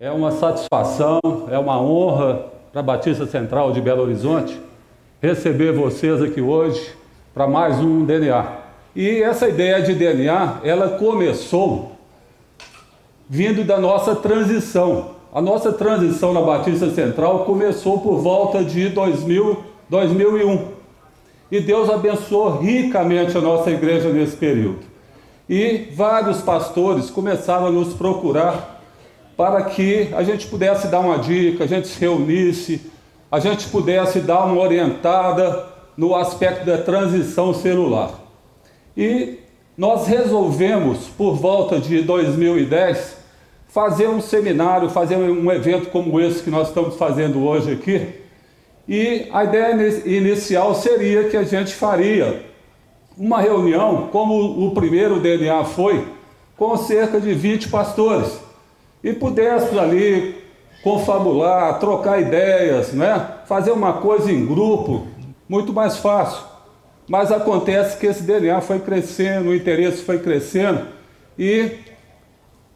É uma satisfação, é uma honra para a Batista Central de Belo Horizonte receber vocês aqui hoje para mais um DNA. E essa ideia de DNA, ela começou vindo da nossa transição. A nossa transição na Batista Central começou por volta de 2001. E Deus abençoou ricamente a nossa igreja nesse período. E vários pastores começaram a nos procurar para que a gente pudesse dar uma dica, a gente se reunisse, a gente pudesse dar uma orientada no aspecto da transição celular. E nós resolvemos, por volta de 2010, fazer um seminário, fazer um evento como esse que nós estamos fazendo hoje aqui. E a ideia inicial seria que a gente faria uma reunião, como o primeiro DNA foi, com cerca de 20 pastores. E pudéssemos ali confabular, trocar ideias, né? Fazer uma coisa em grupo, muito mais fácil. Mas acontece que esse DNA foi crescendo, o interesse foi crescendo e,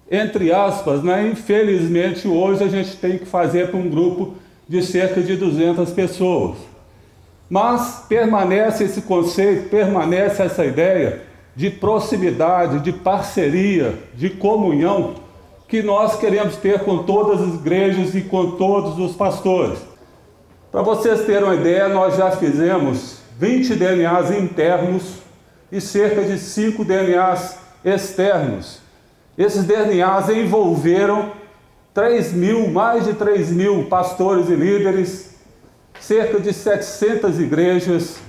entre aspas, né? Infelizmente hoje a gente tem que fazer para um grupo de cerca de 200 pessoas. Mas permanece esse conceito, permanece essa ideia de proximidade, de parceria, de comunhão que nós queremos ter com todas as igrejas e com todos os pastores. Para vocês terem uma ideia, nós já fizemos 20 DNAs internos e cerca de 5 DNAs externos. Esses DNAs envolveram mais de 3 mil pastores e líderes, cerca de 700 igrejas,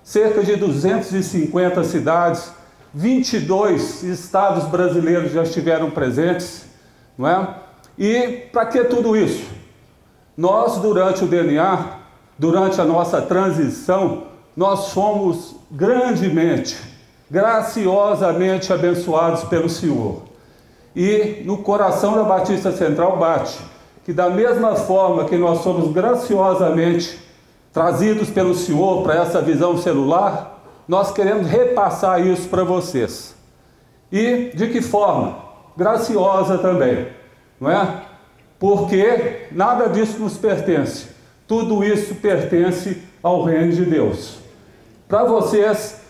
cerca de 250 cidades, 22 estados brasileiros já estiveram presentes, não é? E para que tudo isso? Nós, durante o DNA, durante a nossa transição, nós fomos grandemente, graciosamente abençoados pelo Senhor. E no coração da Batista Central bate que da mesma forma que nós somos graciosamente trazidos pelo Senhor para essa visão celular, nós queremos repassar isso para vocês. E de que forma? Graciosa também, não é? Porque nada disso nos pertence. Tudo isso pertence ao reino de Deus. Para vocês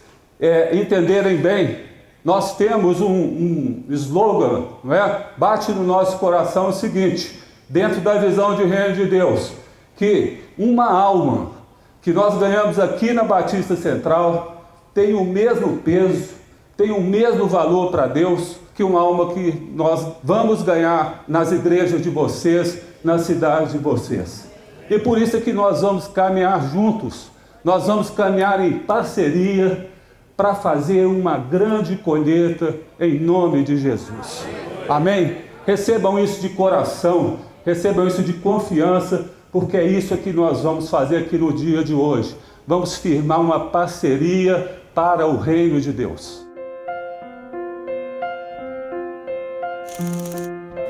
entenderem bem, nós temos um slogan, não é? Bate no nosso coração o seguinte: dentro da visão de reino de Deus, que uma alma que nós ganhamos aqui na Batista Central tem o mesmo peso, tem o mesmo valor para Deus que uma alma que nós vamos ganhar nas igrejas de vocês, nas cidades de vocês. E por isso é que nós vamos caminhar juntos, nós vamos caminhar em parceria para fazer uma grande colheita em nome de Jesus. Amém? Recebam isso de coração, recebam isso de confiança, porque é isso que nós vamos fazer aqui no dia de hoje. Vamos firmar uma parceria para o reino de Deus.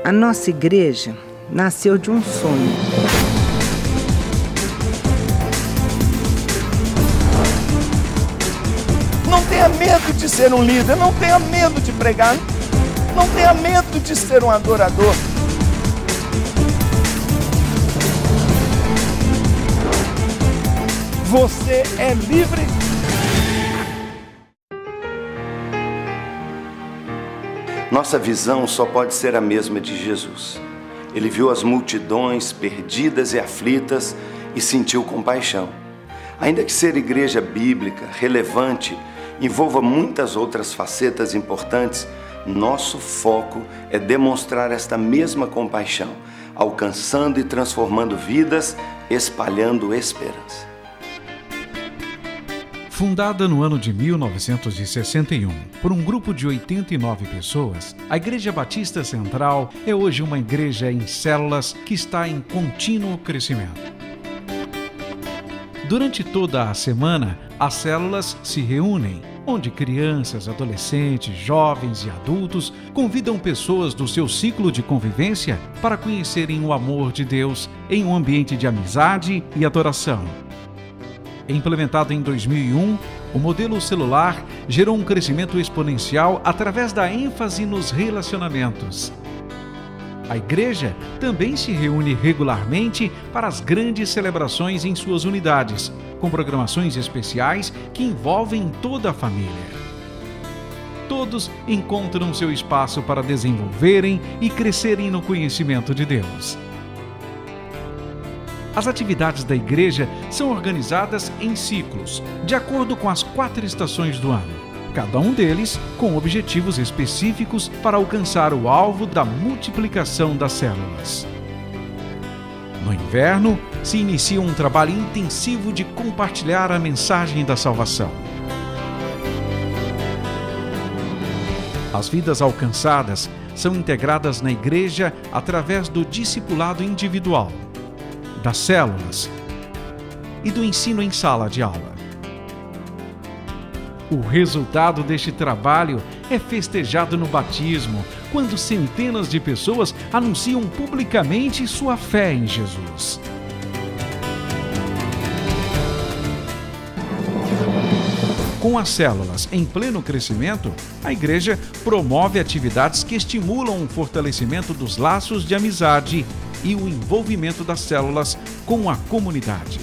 A nossa igreja nasceu de um sonho. Não tenha medo de ser um líder, não tenha medo de pregar, não tenha medo de ser um adorador. Você é livre. Nossa visão só pode ser a mesma de Jesus. Ele viu as multidões perdidas e aflitas e sentiu compaixão. Ainda que ser igreja bíblica, relevante, envolva muitas outras facetas importantes, nosso foco é demonstrar esta mesma compaixão, alcançando e transformando vidas, espalhando esperança. Fundada no ano de 1961 por um grupo de 89 pessoas, a Igreja Batista Central é hoje uma igreja em células que está em contínuo crescimento. Durante toda a semana, as células se reúnem, onde crianças, adolescentes, jovens e adultos convidam pessoas do seu ciclo de convivência para conhecerem o amor de Deus em um ambiente de amizade e adoração. Implementado em 2001, o modelo celular gerou um crescimento exponencial através da ênfase nos relacionamentos. A igreja também se reúne regularmente para as grandes celebrações em suas unidades, com programações especiais que envolvem toda a família. Todos encontram seu espaço para desenvolverem e crescerem no conhecimento de Deus. As atividades da igreja são organizadas em ciclos, de acordo com as 4 estações do ano, cada um deles com objetivos específicos para alcançar o alvo da multiplicação das células. No inverno, se inicia um trabalho intensivo de compartilhar a mensagem da salvação. As vidas alcançadas são integradas na igreja através do discipulado individual, das células e do ensino em sala de aula. O resultado deste trabalho é festejado no batismo, quando centenas de pessoas anunciam publicamente sua fé em Jesus. Com as células em pleno crescimento, a igreja promove atividades que estimulam o fortalecimento dos laços de amizade e o envolvimento das células com a comunidade.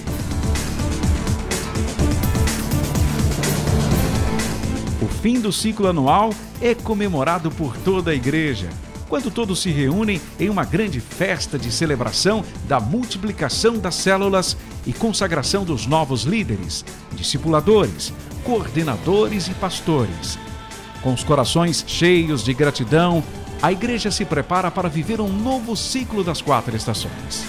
O fim do ciclo anual é comemorado por toda a igreja, quando todos se reúnem em uma grande festa de celebração da multiplicação das células e consagração dos novos líderes, discipuladores, coordenadores e pastores. Com os corações cheios de gratidão, a igreja se prepara para viver um novo ciclo das 4 estações.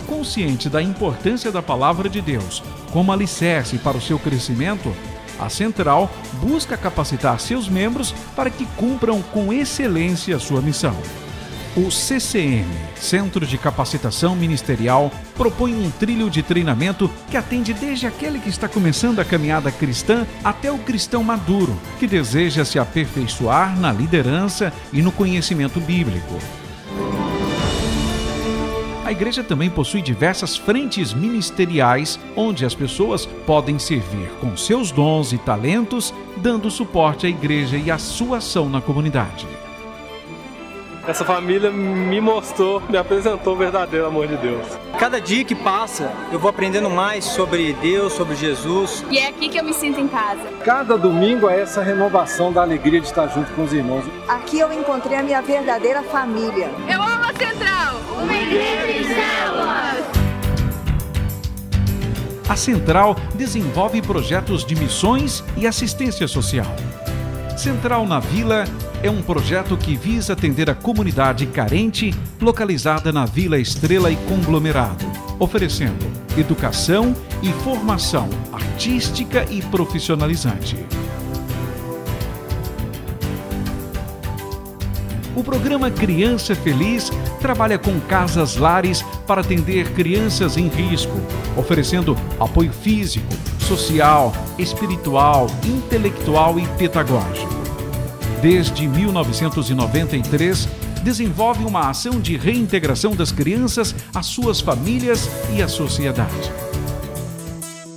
Consciente da importância da palavra de Deus como alicerce para o seu crescimento, a Central busca capacitar seus membros para que cumpram com excelência a sua missão. O CCM, Centro de Capacitação Ministerial, propõe um trilho de treinamento que atende desde aquele que está começando a caminhada cristã até o cristão maduro, que deseja se aperfeiçoar na liderança e no conhecimento bíblico. A igreja também possui diversas frentes ministeriais, onde as pessoas podem servir com seus dons e talentos, dando suporte à igreja e à sua ação na comunidade. Essa família me mostrou, me apresentou o verdadeiro amor de Deus. Cada dia que passa, eu vou aprendendo mais sobre Deus, sobre Jesus. E é aqui que eu me sinto em casa. Cada domingo é essa renovação da alegria de estar junto com os irmãos. Aqui eu encontrei a minha verdadeira família. Eu amo a Central! Uma igreja de células! A Central desenvolve projetos de missões e assistência social. Central na Vila é um projeto que visa atender a comunidade carente localizada na Vila Estrela e Conglomerado, oferecendo educação e formação artística e profissionalizante. O programa Criança Feliz trabalha com casas-lares para atender crianças em risco, oferecendo apoio físico, social, espiritual, intelectual e pedagógico. Desde 1993, desenvolve uma ação de reintegração das crianças às suas famílias e à sociedade.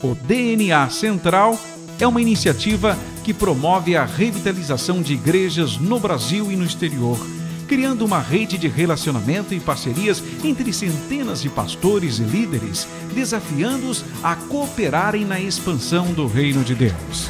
O DNA Central é uma iniciativa que promove a revitalização de igrejas no Brasil e no exterior, criando uma rede de relacionamento e parcerias entre centenas de pastores e líderes, desafiando-os a cooperarem na expansão do reino de Deus.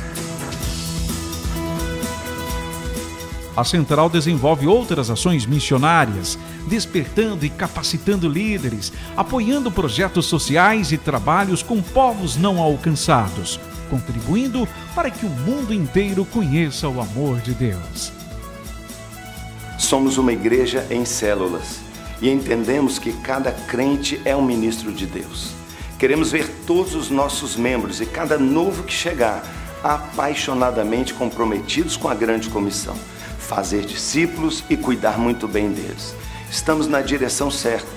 A Central desenvolve outras ações missionárias, despertando e capacitando líderes, apoiando projetos sociais e trabalhos com povos não alcançados, contribuindo para que o mundo inteiro conheça o amor de Deus. Somos uma igreja em células e entendemos que cada crente é um ministro de Deus. Queremos ver todos os nossos membros e cada novo que chegar apaixonadamente comprometidos com a grande comissão, fazer discípulos e cuidar muito bem deles. Estamos na direção certa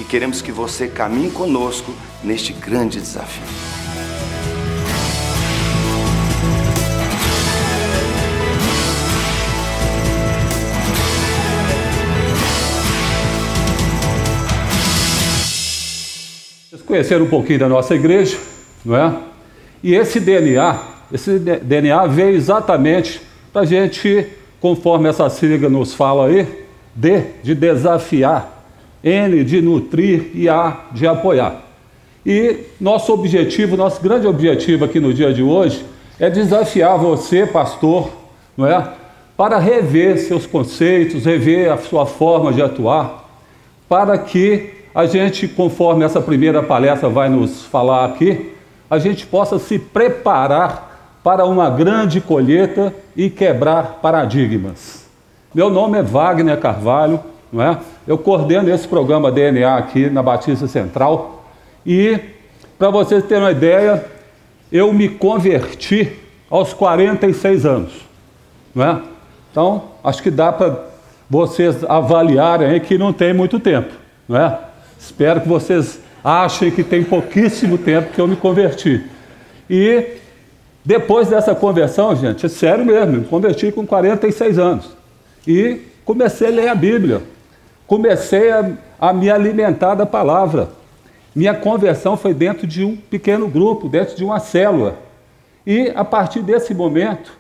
e queremos que você caminhe conosco neste grande desafio. Vocês conheceram um pouquinho da nossa igreja, não é? E esse DNA veio exatamente para a gente conforme essa sigla nos fala aí, D de desafiar, N de nutrir e A de apoiar. E nosso objetivo, nosso grande objetivo aqui no dia de hoje é desafiar você, pastor, não é? Para rever seus conceitos, rever a sua forma de atuar, para que a gente, conforme essa primeira palestra vai nos falar aqui, a gente possa se preparar para uma grande colheita e quebrar paradigmas. Meu nome é Wagner Carvalho, não é? Eu coordeno esse programa DNA aqui na Batista Central e, para vocês terem uma ideia, eu me converti aos 46 anos, não é? Então, acho que dá para vocês avaliarem aí que não tem muito tempo, não é? Espero que vocês achem que tem pouquíssimo tempo que eu me converti. E depois dessa conversão, gente, é sério mesmo, me converti com 46 anos. E comecei a ler a Bíblia, comecei a me alimentar da palavra. Minha conversão foi dentro de um pequeno grupo, dentro de uma célula. E a partir desse momento,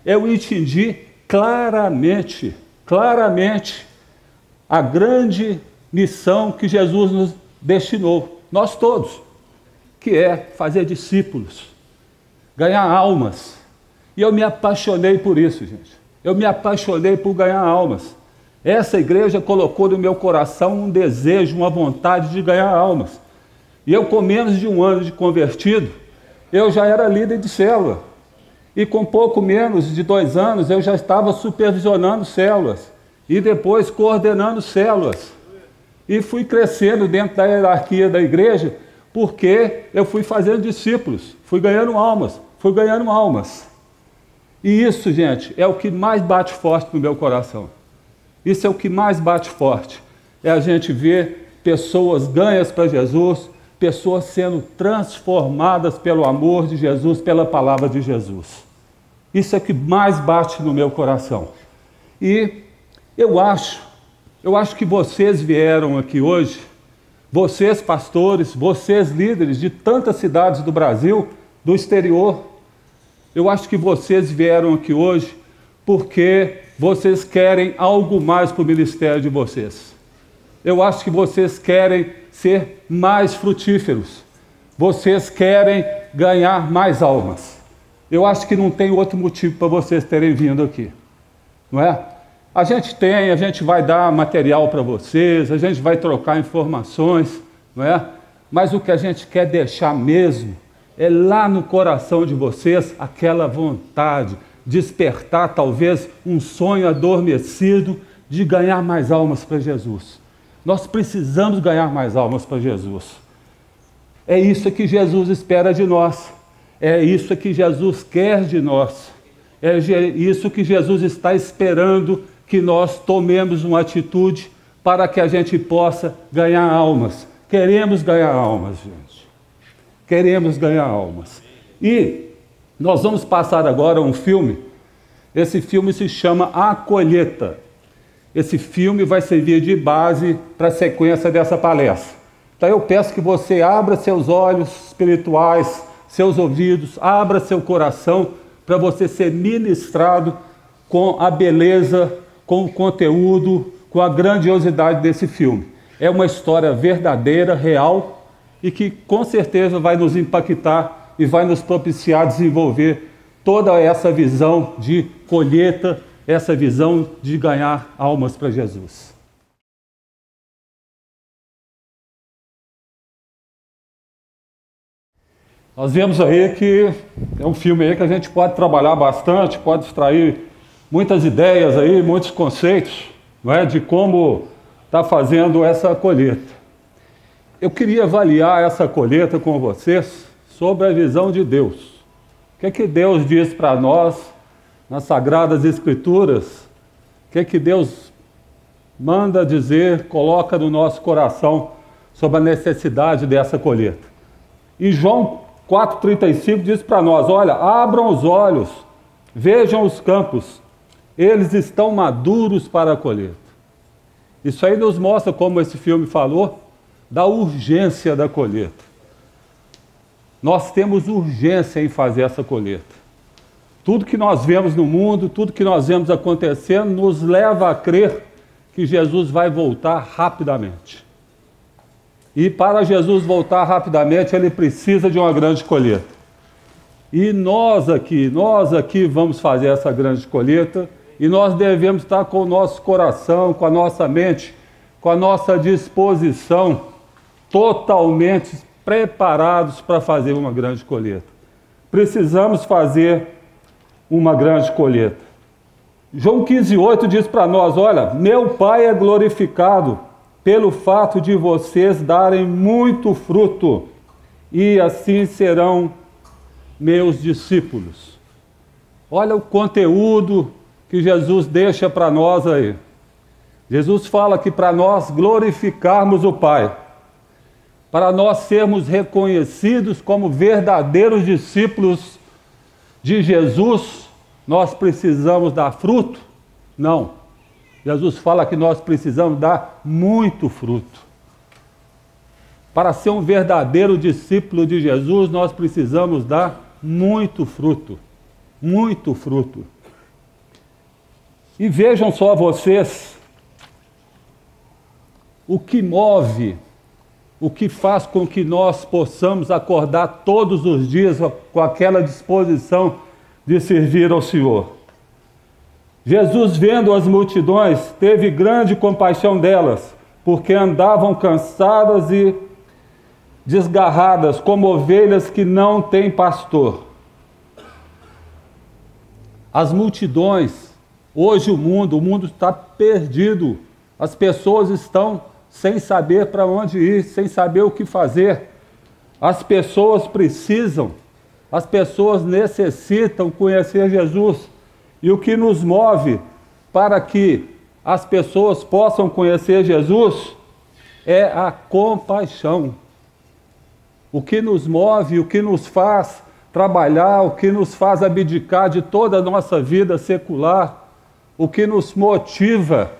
eu entendi claramente a grande missão que Jesus nos destinou, nós todos, que é fazer discípulos, ganhar almas. E eu me apaixonei por isso, gente. Eu me apaixonei por ganhar almas. Essa igreja colocou no meu coração um desejo, uma vontade de ganhar almas. E eu, com menos de um ano de convertido, eu já era líder de célula. E com pouco menos de 2 anos, eu já estava supervisionando células. E depois coordenando células. E fui crescendo dentro da hierarquia da igreja, porque eu fui fazendo discípulos, fui ganhando almas. E isso, gente, é o que mais bate forte no meu coração. Isso é o que mais bate forte. É a gente ver pessoas ganhas para Jesus, pessoas sendo transformadas pelo amor de Jesus, pela palavra de Jesus. Isso é o que mais bate no meu coração. E eu acho que vocês vieram aqui hoje, vocês pastores, vocês líderes de tantas cidades do Brasil, do exterior, eu acho que vocês vieram aqui hoje porque vocês querem algo mais para o ministério de vocês. Eu acho que vocês querem ser mais frutíferos. Vocês querem ganhar mais almas. Eu acho que não tem outro motivo para vocês terem vindo aqui, não é? A gente vai dar material para vocês, a gente vai trocar informações, não é? Mas o que a gente quer deixar mesmo é lá no coração de vocês aquela vontade, despertar talvez um sonho adormecido de ganhar mais almas para Jesus. Nós precisamos ganhar mais almas para Jesus. É isso que Jesus espera de nós. É isso que Jesus quer de nós. É isso que Jesus está esperando que nós tomemos uma atitude para que a gente possa ganhar almas. Queremos ganhar almas, gente. Queremos ganhar almas. E nós vamos passar agora um filme. Esse filme se chama A Colheita. Esse filme vai servir de base para a sequência dessa palestra. Então eu peço que você abra seus olhos espirituais, seus ouvidos, abra seu coração para você ser ministrado com a beleza, com o conteúdo, com a grandiosidade desse filme. É uma história verdadeira, real e que com certeza vai nos impactar e vai nos propiciar desenvolver toda essa visão de colheita, essa visão de ganhar almas para Jesus. Nós vemos aí que é um filme aí que a gente pode trabalhar bastante, pode extrair muitas ideias aí, muitos conceitos, não é, de como está fazendo essa colheita. Eu queria avaliar essa colheita com vocês sobre a visão de Deus. O que é que Deus diz para nós nas Sagradas Escrituras? O que é que Deus manda dizer, coloca no nosso coração sobre a necessidade dessa colheita? E João 4,35 diz para nós, olha, abram os olhos, vejam os campos, eles estão maduros para a colheita. Isso aí nos mostra, como esse filme falou, da urgência da colheita. Nós temos urgência em fazer essa colheita. Tudo que nós vemos no mundo, tudo que nós vemos acontecendo, nos leva a crer que Jesus vai voltar rapidamente. E para Jesus voltar rapidamente, ele precisa de uma grande colheita. E nós aqui vamos fazer essa grande colheita, e nós devemos estar com o nosso coração, com a nossa mente, com a nossa disposição totalmente preparados para fazer uma grande colheita. Precisamos fazer uma grande colheita. João 15,8 diz para nós, olha, meu Pai é glorificado pelo fato de vocês darem muito fruto, e assim serão meus discípulos. Olha o conteúdo que Jesus deixa para nós aí. Jesus fala que para nós glorificarmos o Pai, para nós sermos reconhecidos como verdadeiros discípulos de Jesus, nós precisamos dar fruto? Não. Jesus fala que nós precisamos dar muito fruto. Para ser um verdadeiro discípulo de Jesus, nós precisamos dar muito fruto. Muito fruto. E vejam só vocês, o que move, o que faz com que nós possamos acordar todos os dias com aquela disposição de servir ao Senhor. Jesus, vendo as multidões, teve grande compaixão delas, porque andavam cansadas e desgarradas, como ovelhas que não têm pastor. As multidões, hoje o mundo está perdido. As pessoas estão sem saber para onde ir, sem saber o que fazer. As pessoas precisam, as pessoas necessitam conhecer Jesus. E o que nos move para que as pessoas possam conhecer Jesus é a compaixão. O que nos move, o que nos faz trabalhar, o que nos faz abdicar de toda a nossa vida secular, o que nos motiva,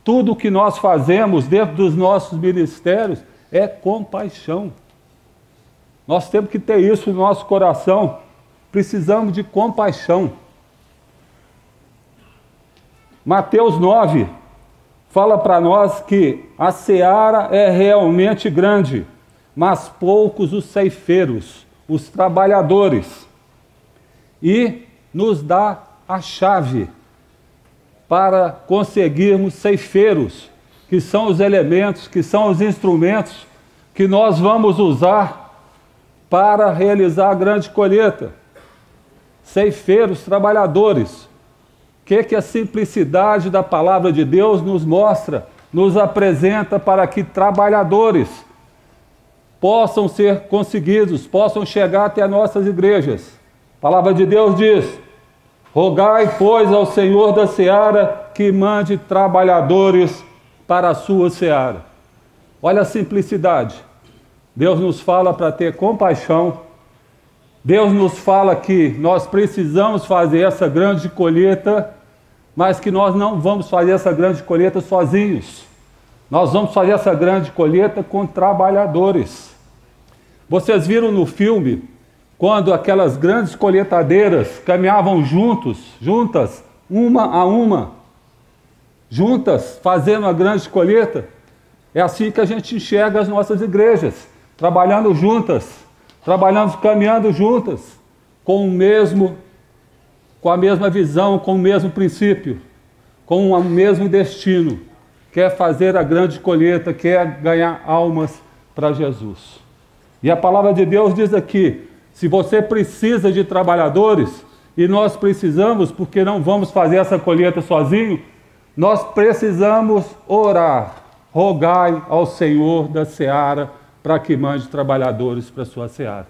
tudo o que nós fazemos dentro dos nossos ministérios é compaixão. Nós temos que ter isso no nosso coração. Precisamos de compaixão. Mateus 9 fala para nós que a seara é realmente grande, mas poucos os ceifeiros, os trabalhadores. E nos dá a chave para conseguirmos ceifeiros, que são os elementos, que são os instrumentos que nós vamos usar para realizar a grande colheita. Ceifeiros, trabalhadores. O que a simplicidade da palavra de Deus nos mostra, nos apresenta para que trabalhadores possam ser conseguidos, possam chegar até nossas igrejas. A palavra de Deus diz: rogai, pois, ao Senhor da seara que mande trabalhadores para a sua seara. Olha a simplicidade. Deus nos fala para ter compaixão. Deus nos fala que nós precisamos fazer essa grande colheita, mas que nós não vamos fazer essa grande colheita sozinhos. Nós vamos fazer essa grande colheita com trabalhadores. Vocês viram no filme, quando aquelas grandes colheitadeiras caminhavam juntas, uma a uma, juntas, fazendo a grande colheita? É assim que a gente enxerga as nossas igrejas, trabalhando juntas, caminhando juntas, com a mesma visão, com o mesmo princípio, com o mesmo destino, quer fazer a grande colheita, quer ganhar almas para Jesus. E a palavra de Deus diz aqui: se você precisa de trabalhadores, e nós precisamos, porque não vamos fazer essa colheita sozinho, nós precisamos orar, rogai ao Senhor da seara para que mande trabalhadores para a sua seara.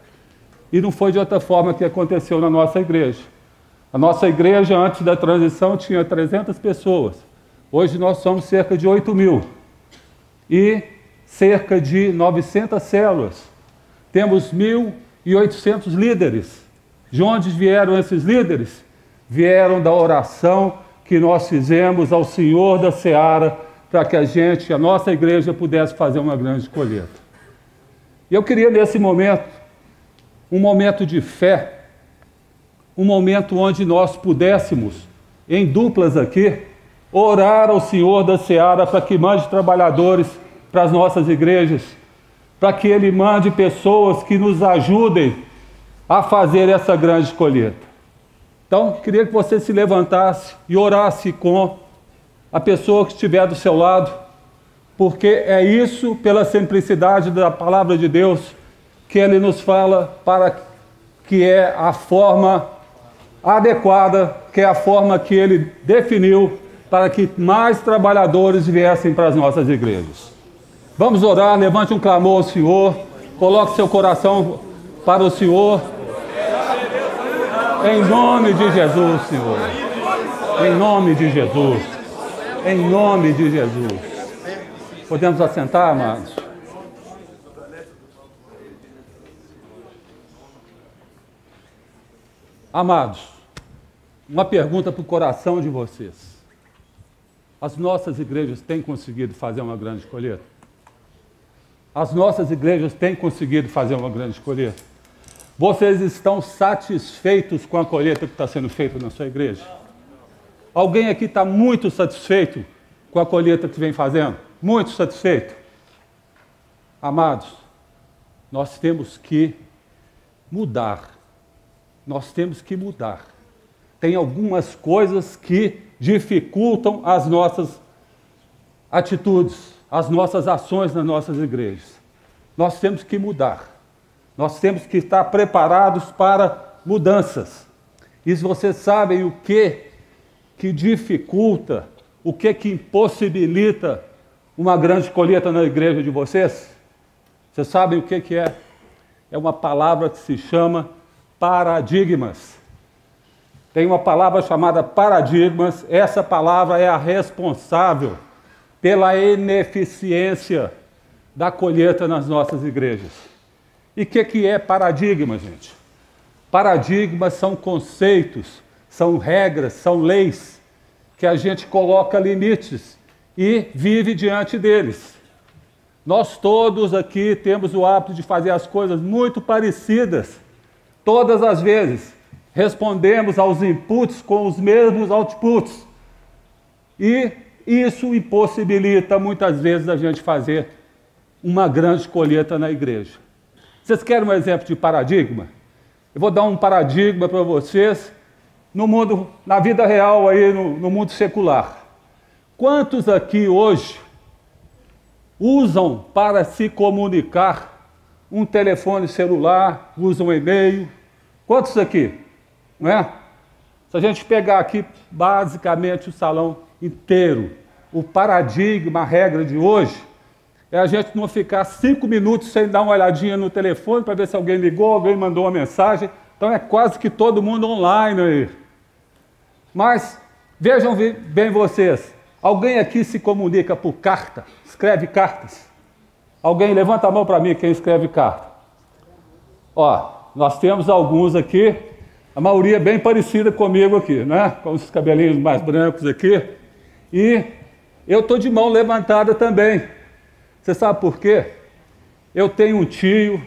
E não foi de outra forma que aconteceu na nossa igreja. A nossa igreja, antes da transição, tinha 300 pessoas. Hoje nós somos cerca de 8.000. E cerca de 900 células. Temos 1.800 líderes. De onde vieram esses líderes? Vieram da oração que nós fizemos ao Senhor da seara para que a nossa igreja pudesse fazer uma grande colheita. E eu queria nesse momento, um momento de fé, um momento onde nós pudéssemos, em duplas aqui, orar ao Senhor da Seara para que mande trabalhadores para as nossas igrejas, para que Ele mande pessoas que nos ajudem a fazer essa grande colheita. Então, queria que você se levantasse e orasse com a pessoa que estiver do seu lado, porque é isso, pela simplicidade da palavra de Deus, que Ele nos fala para que é a forma adequada, que é a forma que Ele definiu para que mais trabalhadores viessem para as nossas igrejas. Vamos orar, levante um clamor ao Senhor, coloque seu coração para o Senhor. Em nome de Jesus, Senhor. Em nome de Jesus. Em nome de Jesus. Podemos assentar, amados? Amados, uma pergunta para o coração de vocês. As nossas igrejas têm conseguido fazer uma grande colheita? As nossas igrejas têm conseguido fazer uma grande colheita? Vocês estão satisfeitos com a colheita que está sendo feita na sua igreja? Alguém aqui está muito satisfeito com a colheita que vem fazendo? Muito satisfeito? Amados, nós temos que mudar. Nós temos que mudar. Tem algumas coisas que dificultam as nossas atitudes, as nossas ações nas nossas igrejas. Nós temos que mudar. Nós temos que estar preparados para mudanças. E se vocês sabem o que dificulta, o que impossibilita uma grande colheita na igreja de vocês? Vocês sabem o que é? É uma palavra que se chama paradigmas. Tem uma palavra chamada paradigmas. Essa palavra é a responsável pela ineficiência da colheita nas nossas igrejas. E o que é paradigma, gente? Paradigmas são conceitos, são regras, são leis que a gente coloca limites e vive diante deles. Nós todos aqui temos o hábito de fazer as coisas muito parecidas. Todas as vezes respondemos aos inputs com os mesmos outputs. E isso impossibilita muitas vezes a gente fazer uma grande colheita na igreja. Vocês querem um exemplo de paradigma? Eu vou dar um paradigma para vocês no mundo, na vida real, aí, no mundo secular. Quantos aqui hoje usam para se comunicar um telefone celular, usam e-mail? Quantos aqui? Não é? Se a gente pegar aqui basicamente o salão inteiro, o paradigma, a regra de hoje, é a gente não ficar 5 minutos sem dar uma olhadinha no telefone para ver se alguém ligou, alguém mandou uma mensagem. Então é quase que todo mundo online aí. Mas vejam bem vocês, alguém aqui se comunica por carta? Escreve cartas? Alguém levanta a mão para mim quem escreve carta. Ó, nós temos alguns aqui, a maioria bem parecida comigo aqui, né? Com os cabelinhos mais brancos aqui. E eu estou de mão levantada também. Você sabe por quê? Eu tenho um tio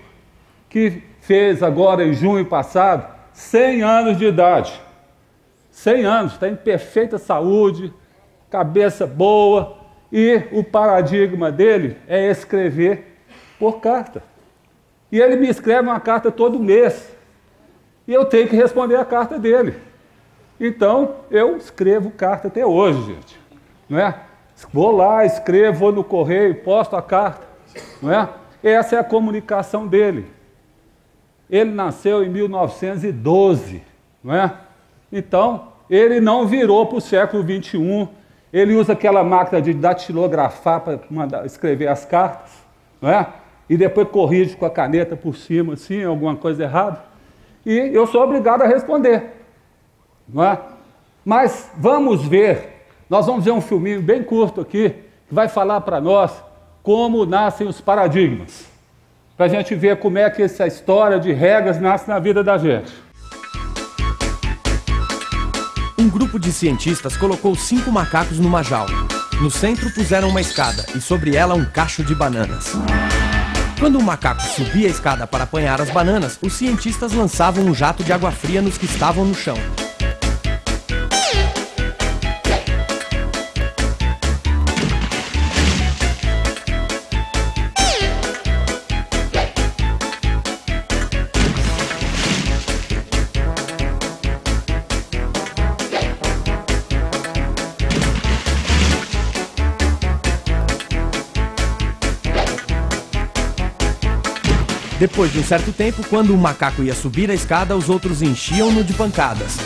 que fez agora em junho passado 100 anos de idade. 100 anos, está em perfeita saúde, cabeça boa, e o paradigma dele é escrever por carta. E ele me escreve uma carta todo mês, e eu tenho que responder a carta dele. Então, eu escrevo carta até hoje, gente, não é? Vou lá, escrevo, vou no correio, posto a carta, não é? Essa é a comunicação dele. Ele nasceu em 1912, não é? Então, ele não virou para o século XXI, ele usa aquela máquina de datilografar para escrever as cartas, não é? E depois corrige com a caneta por cima, assim, alguma coisa errada, e eu sou obrigado a responder, não é? Mas vamos ver. Nós vamos ver um filminho bem curto aqui, que vai falar para nós como nascem os paradigmas. Para a gente ver como é que essa história de regras nasce na vida da gente. Um grupo de cientistas colocou 5 macacos numa jaula. No centro puseram uma escada e sobre ela um cacho de bananas. Quando o macaco subia a escada para apanhar as bananas, os cientistas lançavam um jato de água fria nos que estavam no chão. Depois de um certo tempo, quando o macaco ia subir a escada, os outros enchiam-no de pancadas.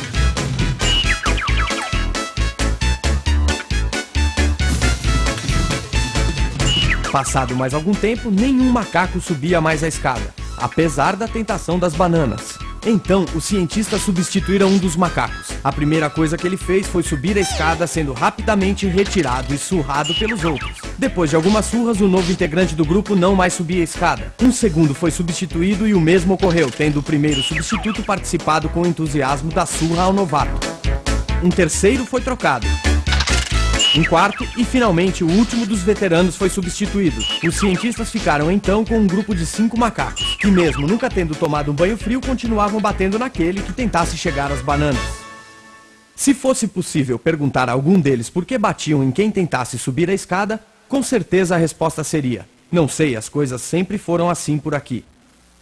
Passado mais algum tempo, nenhum macaco subia mais a escada, apesar da tentação das bananas. Então, os cientistas substituíram um dos macacos. A primeira coisa que ele fez foi subir a escada, sendo rapidamente retirado e surrado pelos outros. Depois de algumas surras, o novo integrante do grupo não mais subia a escada. Um segundo foi substituído e o mesmo ocorreu, tendo o primeiro substituto participado com entusiasmo da surra ao novato. Um terceiro foi trocado. Um quarto e, finalmente, o último dos veteranos foi substituído. Os cientistas ficaram então com um grupo de 5 macacos, que mesmo nunca tendo tomado um banho frio, continuavam batendo naquele que tentasse chegar às bananas. Se fosse possível perguntar a algum deles por que batiam em quem tentasse subir a escada, com certeza a resposta seria: não sei, as coisas sempre foram assim por aqui.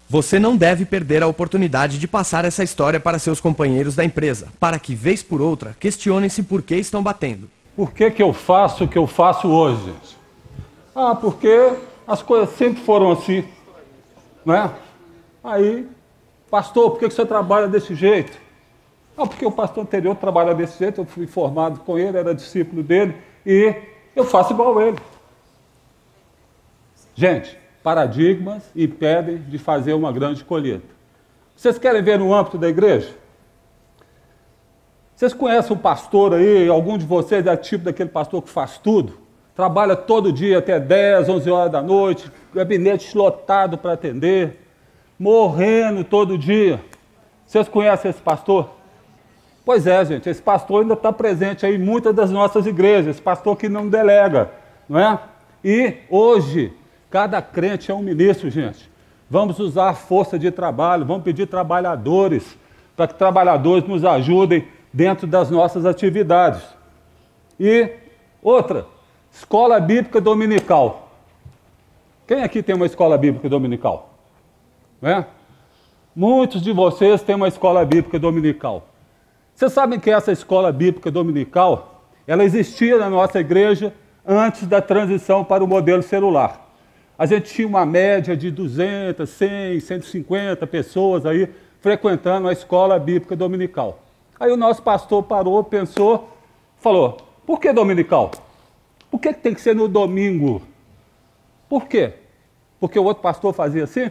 Você não deve perder a oportunidade de passar essa história para seus companheiros da empresa, para que, vez por outra, questionem-se por que estão batendo. Por que eu faço o que eu faço hoje, gente? Ah, porque as coisas sempre foram assim, não é? Aí, pastor, por que você trabalha desse jeito? Ah, porque o pastor anterior trabalha desse jeito, eu fui formado com ele, era discípulo dele, e eu faço igual a ele. Gente, paradigmas impedem de fazer uma grande colheita. Vocês querem ver no âmbito da igreja? Vocês conhecem um pastor aí, algum de vocês é tipo daquele pastor que faz tudo? Trabalha todo dia até 10, 11 horas da noite, gabinete lotado para atender, morrendo todo dia. Vocês conhecem esse pastor? Pois é, gente, esse pastor ainda está presente aí em muitas das nossas igrejas, esse pastor que não delega, não é? E hoje, cada crente é um ministro, gente. Vamos usar a força de trabalho, vamos pedir trabalhadores, para que trabalhadores nos ajudem dentro das nossas atividades. E outra, escola bíblica dominical. Quem aqui tem uma escola bíblica dominical? Não é? Muitos de vocês têm uma escola bíblica dominical. Vocês sabem que essa escola bíblica dominical, ela existia na nossa igreja antes da transição para o modelo celular. A gente tinha uma média de 200, 100, 150 pessoas aí frequentando a escola bíblica dominical. Aí o nosso pastor parou, pensou, falou: por que dominical? Por que tem que ser no domingo? Por quê? Porque o outro pastor fazia assim?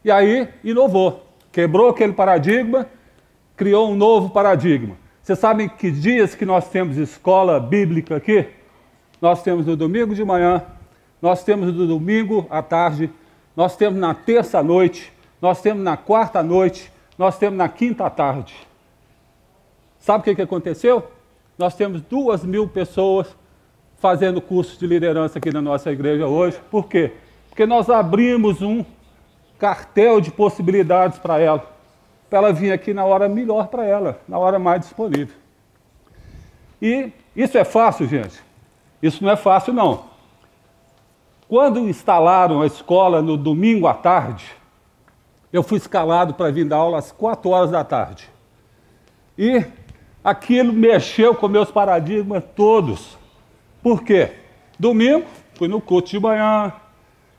E aí inovou, quebrou aquele paradigma, criou um novo paradigma. Vocês sabem que dias que nós temos escola bíblica aqui? Nós temos no domingo de manhã, nós temos no domingo à tarde, nós temos na terça à noite, nós temos na quarta à noite, nós temos na quinta à tarde. Sabe o que aconteceu? Nós temos 2.000 pessoas fazendo curso de liderança aqui na nossa igreja hoje. Por quê? Porque nós abrimos um cartel de possibilidades para ela vir aqui na hora melhor para ela, na hora mais disponível. E isso é fácil, gente? Isso não é fácil, não. Quando instalaram a escola no domingo à tarde, eu fui escalado para vir dar aula às 4 horas da tarde. E aquilo mexeu com meus paradigmas todos. Por quê? Domingo, fui no culto de manhã,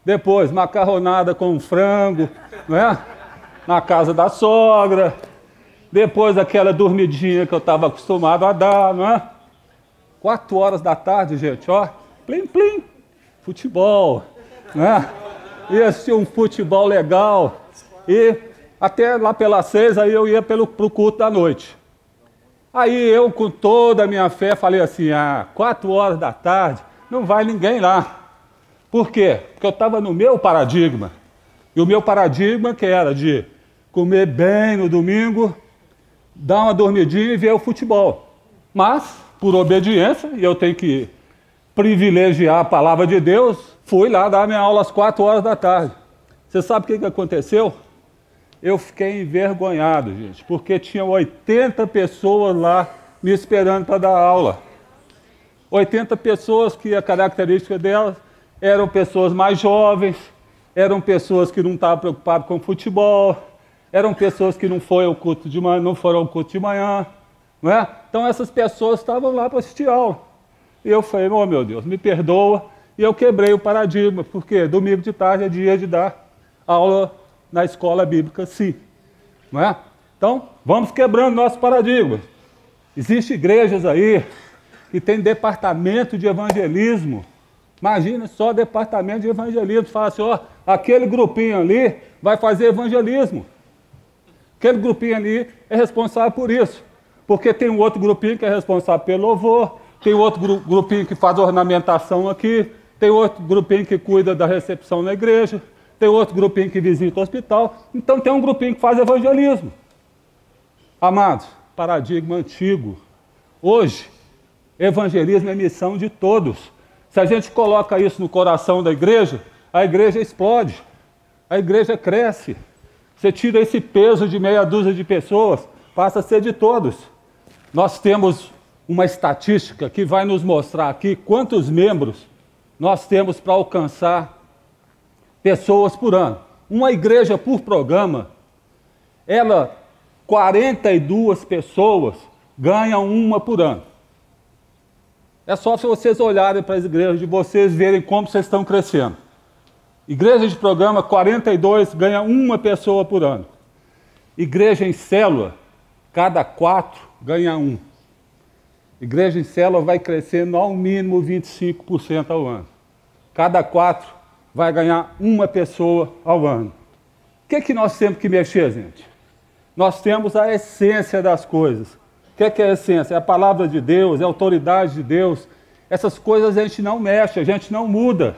depois macarronada com frango, não é? Na casa da sogra, depois aquela dormidinha que eu estava acostumado a dar, não é? 4 horas da tarde, gente, ó, plim, plim, futebol, né? Ia assistir um futebol legal, e até lá pelas 6, aí eu ia pro culto da noite. Aí eu, com toda a minha fé, falei assim: 4 horas da tarde, não vai ninguém lá. Por quê? Porque eu estava no meu paradigma. E o meu paradigma que era de comer bem no domingo, dar uma dormidinha e ver o futebol. Mas, por obediência, e eu tenho que privilegiar a palavra de Deus, fui lá dar minha aula às 4 horas da tarde. Você sabe o que aconteceu? Eu fiquei envergonhado, gente, porque tinha 80 pessoas lá me esperando para dar aula. 80 pessoas que a característica delas eram pessoas mais jovens, eram pessoas que não estavam preocupadas com futebol, eram pessoas que não foram ao culto de manhã, não é? Então essas pessoas estavam lá para assistir aula. E eu falei, oh meu Deus, me perdoa. E eu quebrei o paradigma, porque domingo de tarde é dia de dar aula na escola bíblica, sim. Não é? Então, vamos quebrando nosso paradigma. Existem igrejas aí que tem departamento de evangelismo. Imagina só departamento de evangelismo. Fala assim, ó, aquele grupinho ali vai fazer evangelismo. Aquele grupinho ali é responsável por isso. Porque tem um outro grupinho que é responsável pelo louvor, tem outro grupinho que faz ornamentação aqui, tem outro grupinho que cuida da recepção na igreja, tem outro grupinho que visita o hospital. Então tem um grupinho que faz evangelismo. Amados, paradigma antigo. Hoje, evangelismo é missão de todos. Se a gente coloca isso no coração da igreja, a igreja explode, a igreja cresce. Você tira esse peso de meia dúzia de pessoas, passa a ser de todos. Nós temos uma estatística que vai nos mostrar aqui quantos membros nós temos para alcançar pessoas por ano. Uma igreja por programa, 42 pessoas ganham uma por ano. É só se vocês olharem para as igrejas de vocês, verem como vocês estão crescendo. Igreja de programa, 42 ganha uma pessoa por ano. Igreja em célula, cada 4 ganha 1. Igreja em célula vai crescendo ao mínimo 25% ao ano. Cada 4 vai ganhar uma pessoa ao ano. O que é que nós temos que mexer, gente? Nós temos a essência das coisas. O que é a essência? É a palavra de Deus, é a autoridade de Deus. Essas coisas a gente não mexe, a gente não muda.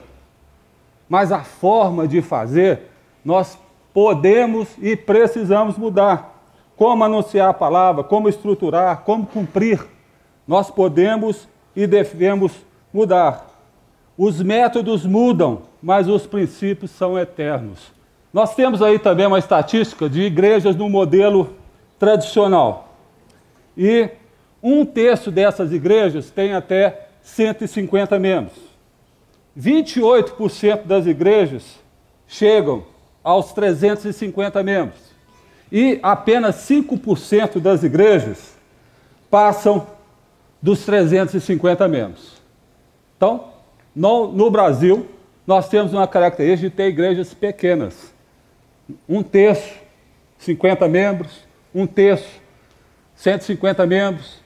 Mas a forma de fazer, nós podemos e precisamos mudar. Como anunciar a palavra, como estruturar, como cumprir. Nós podemos e devemos mudar. Os métodos mudam, mas os princípios são eternos. Nós temos aí também uma estatística de igrejas no modelo tradicional. E 1/3 dessas igrejas tem até 150 membros. 28% das igrejas chegam aos 350 membros. E apenas 5% das igrejas passam dos 350 membros. Então, no Brasil, nós temos uma característica de ter igrejas pequenas. 1/3, 50 membros, 1/3, 150 membros,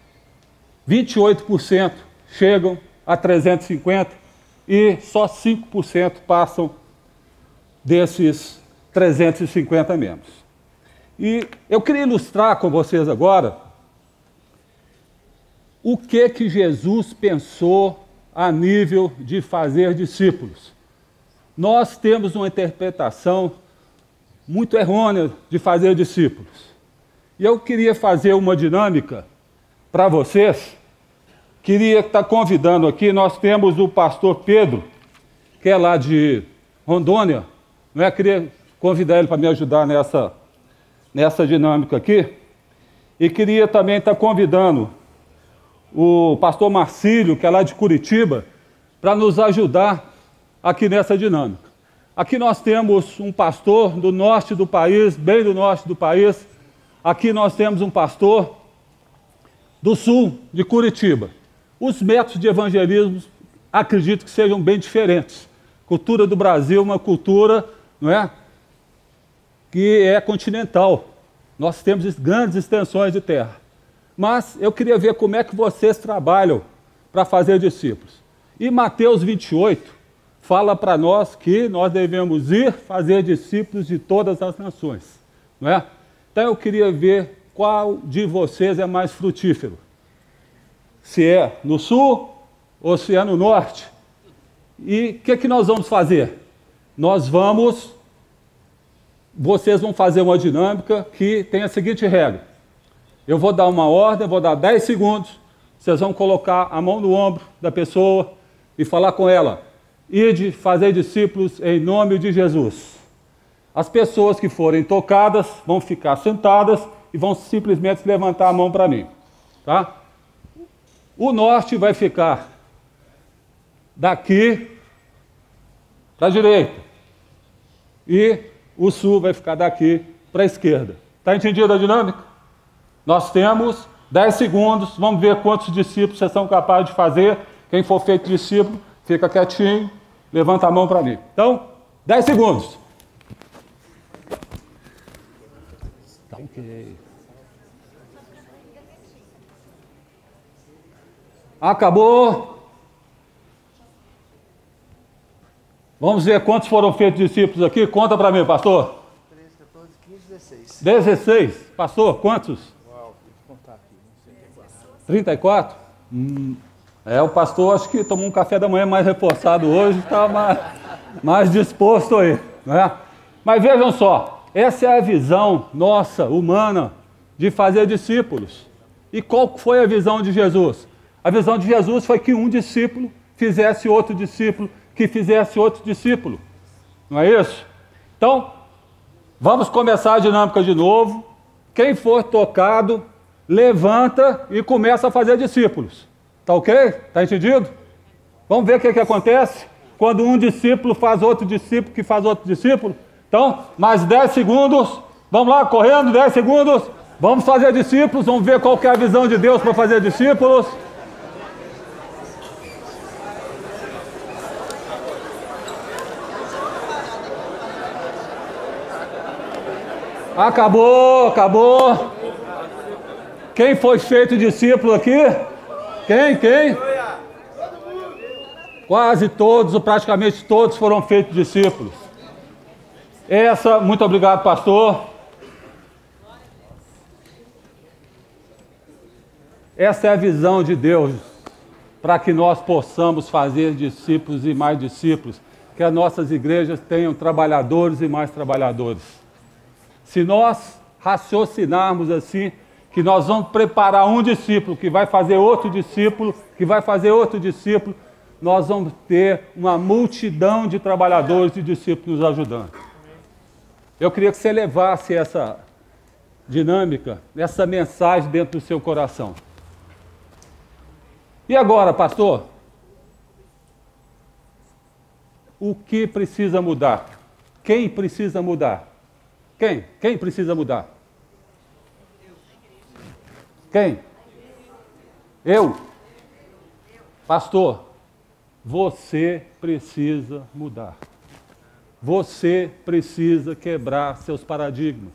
28% chegam a 350 e só 5% passam desses 350 membros. E eu queria ilustrar com vocês agora o que Jesus pensou a nível de fazer discípulos. Nós temos uma interpretação muito errônea de fazer discípulos. E eu queria fazer uma dinâmica para vocês. Queria estar convidando aqui, nós temos o pastor Pedro, que é lá de Rondônia. Não é? Queria convidar ele para me ajudar nessa dinâmica aqui. E queria também estar convidando o pastor Marcílio, que é lá de Curitiba, para nos ajudar aqui nessa dinâmica. Aqui nós temos um pastor do norte do país, bem do norte do país. Aqui nós temos um pastor do sul de Curitiba. Os métodos de evangelismo, acredito que sejam bem diferentes. A cultura do Brasil é uma cultura, não é, que é continental. Nós temos grandes extensões de terra. Mas eu queria ver como é que vocês trabalham para fazer discípulos. E Mateus 28 fala para nós que nós devemos ir fazer discípulos de todas as nações. Não é? Então eu queria ver qual de vocês é mais frutífero. Se é no sul ou se é no norte. E o que nós vamos fazer? Vocês vão fazer uma dinâmica que tem a seguinte regra. Eu vou dar uma ordem, vou dar 10 segundos, vocês vão colocar a mão no ombro da pessoa e falar com ela. Ide fazer discípulos em nome de Jesus. As pessoas que forem tocadas vão ficar sentadas e vão simplesmente levantar a mão para mim. Tá? O norte vai ficar daqui para a direita. E o sul vai ficar daqui para a esquerda. Está entendida a dinâmica? Nós temos 10 segundos. Vamos ver quantos discípulos vocês são capazes de fazer. Quem for feito discípulo, fica quietinho, levanta a mão para mim. Então, 10 segundos. Tá ok. Acabou. Vamos ver quantos foram feitos discípulos aqui. Conta para mim, pastor. 13, 14, 15, 16. 16. Pastor, quantos? Uau, tem que contar aqui. 34? O pastor acho que tomou um café da manhã mais reforçado hoje, está mais disposto aí. Né? Mas vejam só, essa é a visão nossa, humana, de fazer discípulos. E qual foi a visão de Jesus? A visão de Jesus foi que um discípulo fizesse outro discípulo, que fizesse outro discípulo. Não é isso? Então, vamos começar a dinâmica de novo. Quem for tocado, levanta e começa a fazer discípulos. Tá ok? Tá entendido? Vamos ver o que acontece quando um discípulo faz outro discípulo que faz outro discípulo. Então, mais 10 segundos. Vamos lá, correndo, 10 segundos. Vamos fazer discípulos. Vamos ver qual que é a visão de Deus para fazer discípulos. Acabou. Quem foi feito discípulo aqui? Quem? Quase todos, ou praticamente todos foram feitos discípulos. Muito obrigado, pastor. Essa é a visão de Deus, para que nós possamos fazer discípulos e mais discípulos, que as nossas igrejas tenham trabalhadores e mais trabalhadores. Se nós raciocinarmos assim, que nós vamos preparar um discípulo, que vai fazer outro discípulo, que vai fazer outro discípulo, nós vamos ter uma multidão de trabalhadores e discípulos nos ajudando. Eu queria que você levasse essa dinâmica, essa mensagem dentro do seu coração. E agora, pastor? O que precisa mudar? Quem precisa mudar? Quem precisa mudar? Quem? Eu? Pastor, você precisa mudar. Você precisa quebrar seus paradigmas.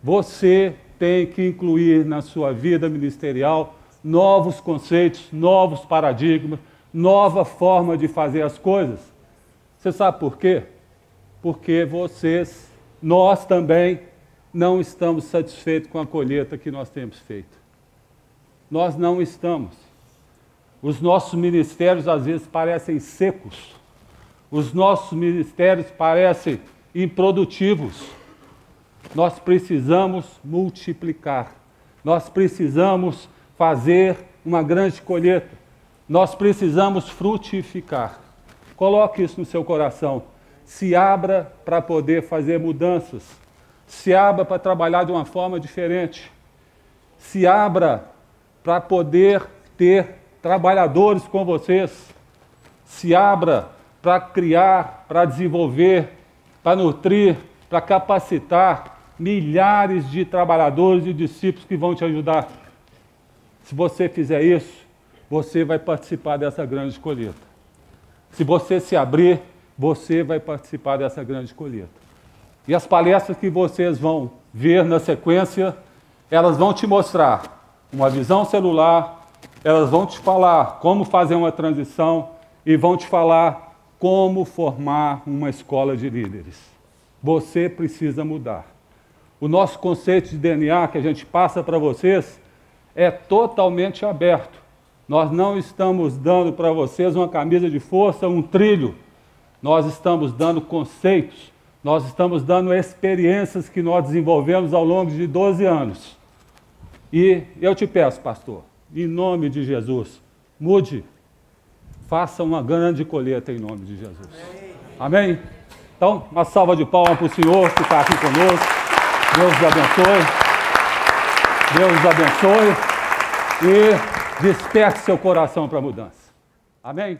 Você tem que incluir na sua vida ministerial novos conceitos, novos paradigmas, nova forma de fazer as coisas. Você sabe por quê? Porque nós também não estamos satisfeitos com a colheita que nós temos feito. Nós não estamos. Os nossos ministérios às vezes parecem secos. Os nossos ministérios parecem improdutivos. Nós precisamos multiplicar. Nós precisamos fazer uma grande colheita. Nós precisamos frutificar. Coloque isso no seu coração. Se abra para poder fazer mudanças. Se abra para trabalhar de uma forma diferente. Se abra para poder ter trabalhadores com vocês. Se abra para criar, para desenvolver, para nutrir, para capacitar milhares de trabalhadores e discípulos que vão te ajudar. Se você fizer isso, você vai participar dessa grande colheita. Se você se abrir, você vai participar dessa grande colheita. E as palestras que vocês vão ver na sequência, elas vão te mostrar uma visão celular, elas vão te falar como fazer uma transição e vão te falar como formar uma escola de líderes. Você precisa mudar. O nosso conceito de DNA que a gente passa para vocês é totalmente aberto. Nós não estamos dando para vocês uma camisa de força, um trilho. Nós estamos dando conceitos, nós estamos dando experiências que nós desenvolvemos ao longo de 12 anos. E eu te peço, pastor, em nome de Jesus, mude, faça uma grande colheita em nome de Jesus. Amém? Então, Então, uma salva de palmas para o senhor que está aqui conosco. Deus os abençoe. Deus os abençoe. E desperte seu coração para a mudança. Amém?